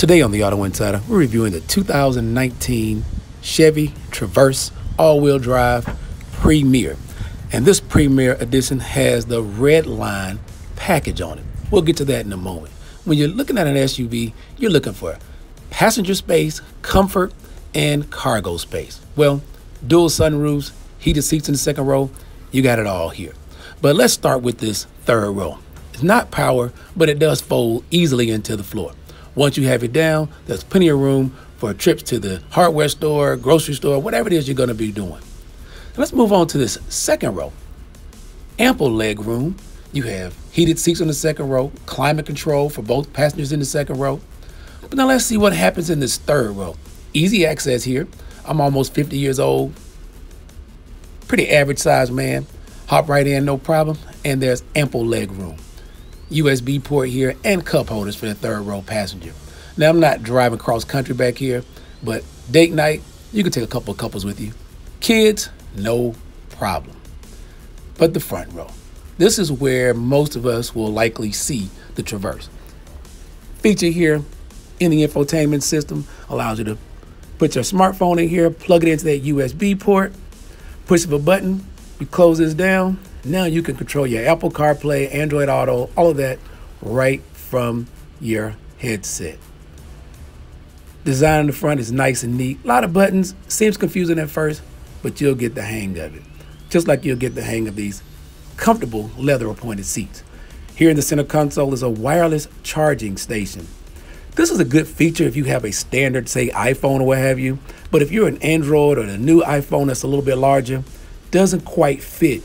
Today on the Auto Insider, we're reviewing the 2019 Chevy Traverse all-wheel drive Premier. And this Premier edition has the Redline package on it. We'll get to that in a moment. When you're looking at an SUV, you're looking for passenger space, comfort, and cargo space. Well, dual sunroofs, heated seats in the second row, you got it all here. But let's start with this third row. It's not power, but it does fold easily into the floor. Once you have it down, there's plenty of room for trips to the hardware store, grocery store, whatever it is you're going to be doing. Let's move on to this second row. Ample leg room. You have heated seats on the second row, climate control for both passengers in the second row. But now let's see what happens in this third row. Easy access here. I'm almost 50 years old. Pretty average sized man. Hop right in, no problem. And there's ample leg room. USB port here and cup holders for the third row passenger. Now, I'm not driving cross country back here, but date night, you can take a couple of couples with you. Kids, no problem. But the front row, this is where most of us will likely see the Traverse. Feature here in the infotainment system allows you to put your smartphone in here, plug it into that USB port, push of a button, you close this down. Now you can control your Apple CarPlay, Android Auto, all of that right from your headset. Design in the front is nice and neat. A lot of buttons, seems confusing at first, but you'll get the hang of it. Just like you'll get the hang of these comfortable leather appointed seats. Here in the center console is a wireless charging station. This is a good feature if you have a standard, say, iPhone or what have you. But if you're an Android or the new iPhone that's a little bit larger, doesn't quite fit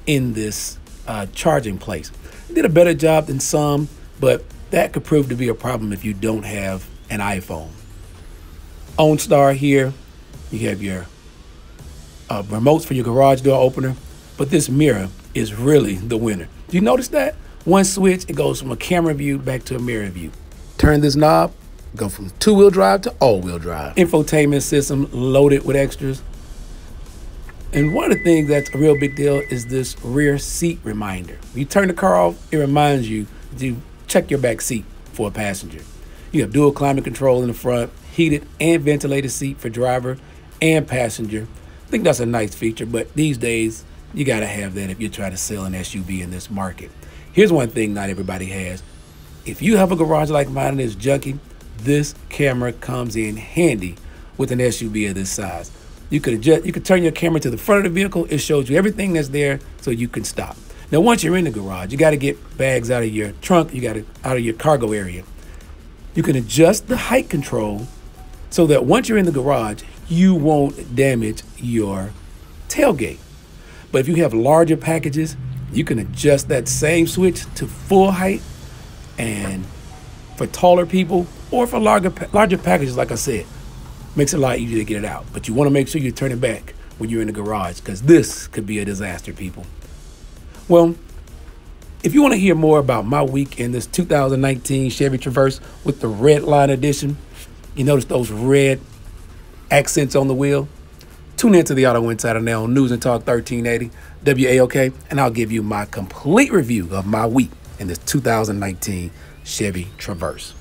in this charging place. Did a better job than some, but that could prove to be a problem if you don't have an iPhone. OnStar here, you have your remotes for your garage door opener, but this mirror is really the winner. Do you notice that? One switch, it goes from a camera view back to a mirror view. Turn this knob, go from two-wheel drive to all-wheel drive. Infotainment system loaded with extras. And one of the things that's a real big deal is this rear seat reminder. When you turn the car off, it reminds you to check your back seat for a passenger. You have dual climate control in the front, heated and ventilated seat for driver and passenger. I think that's a nice feature, but these days, you gotta have that if you're trying to sell an SUV in this market. Here's one thing not everybody has. If you have a garage like mine and it's junky, this camera comes in handy with an SUV of this size. You could turn your camera to the front of the vehicle. It shows you everything that's there so you can stop. Now, once you're in the garage, you got to get bags out of your trunk. You got to out of your cargo area. You can adjust the height control so that once you're in the garage, you won't damage your tailgate. But if you have larger packages, you can adjust that same switch to full height. And for taller people or for larger packages, like I said, makes it a lot easier to get it out. But you want to make sure you turn it back when you're in the garage, because this could be a disaster, people. Well, if you want to hear more about my week in this 2019 Chevy Traverse with the Redline edition, you notice those red accents on the wheel? Tune into the Auto Insider now on News and Talk 1380 WAOK, and I'll give you my complete review of my week in this 2019 Chevy Traverse.